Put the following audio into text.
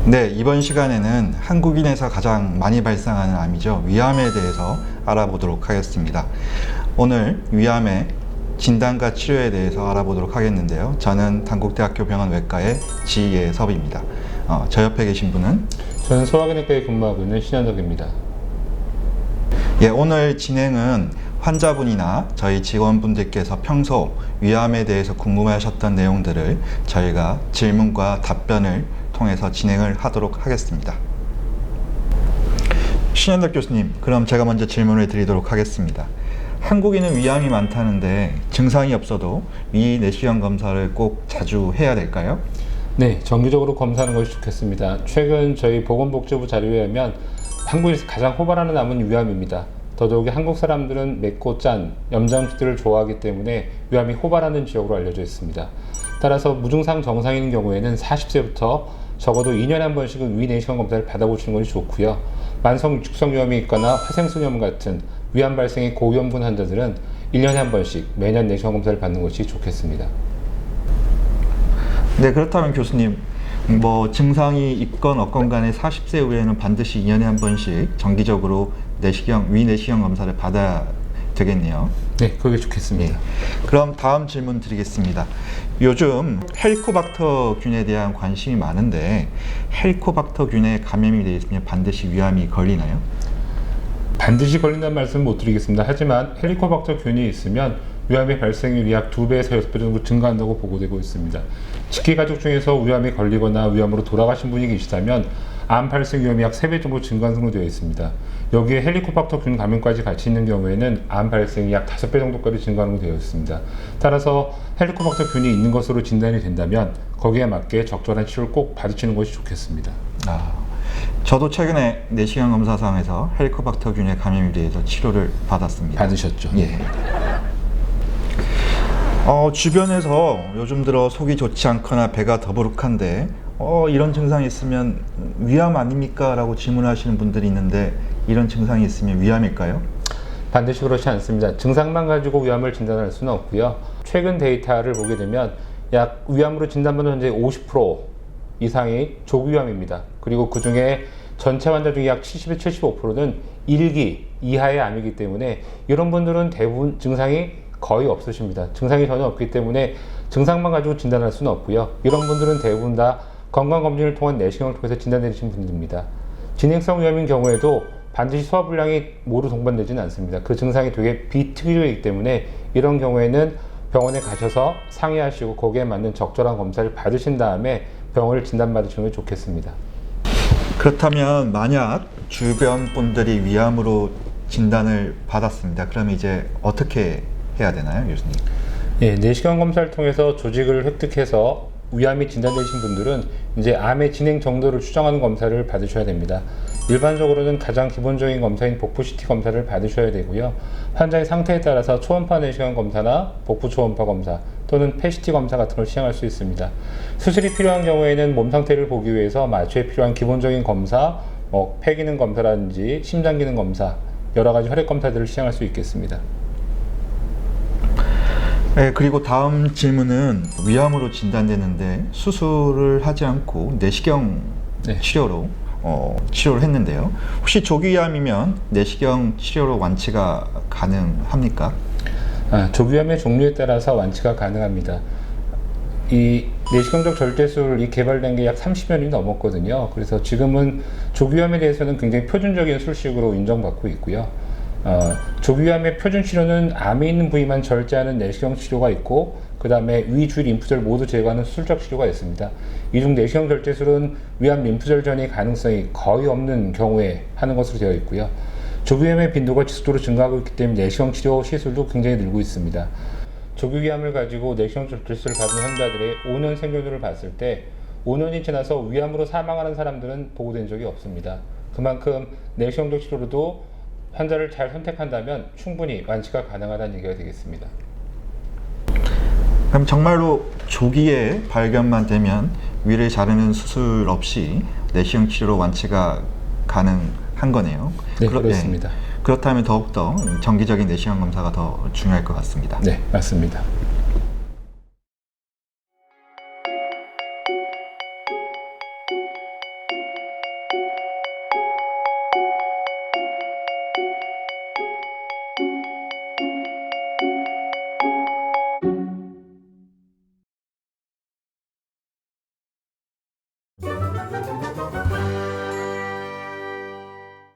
네, 이번 시간에는 한국인에서 가장 많이 발생하는 암이죠. 위암에 대해서 알아보도록 하겠습니다. 오늘 위암의 진단과 치료에 대해서 알아보도록 하겠는데요. 저는 단국대학교 병원 외과의 지예섭입니다. 저 옆에 계신 분은? 저는 소화기내과에 근무하고 있는 신현덕입니다. 예, 오늘 진행은 환자분이나 저희 직원분들께서 평소 위암에 대해서 궁금해하셨던 내용들을 저희가 질문과 답변을 통해서 진행을 하도록 하겠습니다. 신현덕 교수님, 그럼 제가 먼저 질문을 드리도록 하겠습니다. 한국인은 위암이 많다는데 증상이 없어도 위 내시경 검사를 꼭 자주 해야 될까요? 네, 정기적으로 검사하는 것이 좋겠습니다. 최근 저희 보건복지부 자료에 의하면 한국에서 가장 호발하는 암은 위암입니다. 더더욱이 한국 사람들은 맵고 짠 염장식들을 좋아하기 때문에 위암이 호발하는 지역으로 알려져 있습니다. 따라서 무증상 정상인 경우에는 40세부터 적어도 2년에 한 번씩은 위 내시경 검사를 받아보시는 것이 좋고요. 만성 위축성 위염이 있거나 회생성염 같은 위암 발생의 고위험군 환자들은 1년에 한 번씩 매년 내시경 검사를 받는 것이 좋겠습니다. 네, 그렇다면 교수님, 증상이 있건 없건 간에 40세 이후에는 반드시 2년에 한 번씩 정기적으로 위 내시경 검사를 받아야 되겠네요. 네, 그게 좋겠습니다. 네. 그럼 다음 질문 드리겠습니다. 요즘 헬리코박터 균에 대한 관심이 많은데 헬리코박터 균에 감염이 되어 있으면 반드시 위암이 걸리나요? 반드시 걸린다는 말씀은 못 드리겠습니다. 하지만 헬리코박터 균이 있으면 위암의 발생률이 약 2배에서 6배 정도 증가한다고 보고되고 있습니다. 직계가족 중에서 위암에 걸리거나 위암으로 돌아가신 분이 계시다면 암 발생 위험이 약 3배 정도 증가하는 되어 있습니다. 여기에 헬리코박터 균 감염까지 같이 있는 경우에는 암 발생이 약 5배 정도까지 증가하는 되어 있습니다. 따라서 헬리코박터 균이 있는 것으로 진단이 된다면 거기에 맞게 적절한 치료를 꼭 받으시는 것이 좋겠습니다. 저도 최근에 내시경 검사상에서 헬리코박터 균에 감염에 대해서 치료를 받았습니다. 받으셨죠? 예. 주변에서 요즘 들어 속이 좋지 않거나 배가 더부룩한데 이런 증상이 있으면 위암 아닙니까? 라고 질문하시는 분들이 있는데 이런 증상이 있으면 위암일까요? 반드시 그렇지 않습니다. 증상만 가지고 위암을 진단할 수는 없고요. 최근 데이터를 보게 되면 약 위암으로 진단받는 현재 50% 이상이 조기위암입니다. 그리고 그 중에 전체 환자 중에 약 70에서 75%는 1기 이하의 암이기 때문에 이런 분들은 대부분 증상이 거의 없으십니다. 증상이 전혀 없기 때문에 증상만 가지고 진단할 수는 없고요. 이런 분들은 대부분 다 건강검진을 통한 내시경을 통해서 진단되신 분들입니다. 진행성 위암인 경우에도 반드시 소화불량이 모두 동반되지는 않습니다. 그 증상이 되게 비특이적이기 때문에 이런 경우에는 병원에 가셔서 상의하시고 거기에 맞는 적절한 검사를 받으신 다음에 병을 진단받으시는 게 좋겠습니다. 그렇다면 만약 주변 분들이 위암으로 진단을 받았습니다. 그럼 이제 어떻게 해야 되나요, 교수님? 예, 내시경 검사를 통해서 조직을 획득해서 위암이 진단되신 분들은 이제 암의 진행 정도를 추정하는 검사를 받으셔야 됩니다. 일반적으로는 가장 기본적인 검사인 복부 CT 검사를 받으셔야 되고요. 환자의 상태에 따라서 초음파 내시경 검사나 복부 초음파 검사 또는 PET 검사 같은 걸 시행할 수 있습니다. 수술이 필요한 경우에는 몸 상태를 보기 위해서 마취에 필요한 기본적인 검사, 폐 기능 검사라든지 심장 기능 검사, 여러 가지 혈액 검사들을 시행할 수 있겠습니다. 네, 그리고 다음 질문은 위암으로 진단되는데 수술을 하지 않고 내시경 치료로 치료를 했는데요. 혹시 조기위암이면 내시경 치료로 완치가 가능합니까? 조기위암의 종류에 따라서 완치가 가능합니다. 이 내시경적 절제술이 개발된 게 약 30년이 넘었거든요. 그래서 지금은 조기위암에 대해서는 굉장히 표준적인 술식으로 인정받고 있고요. 조기위암의 표준 치료는 암에 있는 부위만 절제하는 내시경 치료가 있고 그 다음에 위, 주, 림프절 모두 제거하는 수술적 치료가 있습니다. 이 중 내시경 절제술은 위암 림프절 전이 가능성이 거의 없는 경우에 하는 것으로 되어 있고요. 조기위암의 빈도가 지속적으로 증가하고 있기 때문에 내시경 치료 시술도 굉장히 늘고 있습니다. 조기위암을 가지고 내시경 절제술을 받은 환자들의 5년 생존율을 봤을 때 5년이 지나서 위암으로 사망하는 사람들은 보고된 적이 없습니다. 그만큼 내시경적 치료로도 환자를 잘 선택한다면 충분히 완치가 가능하다는 얘기가 되겠습니다. 그럼 정말로 조기에 발견만 되면 위를 자르는 수술 없이 내시경 치료로 완치가 가능한 거네요. 네, 그렇습니다. 그렇다면 더욱더 정기적인 내시경 검사가 더 중요할 것 같습니다. 네, 맞습니다.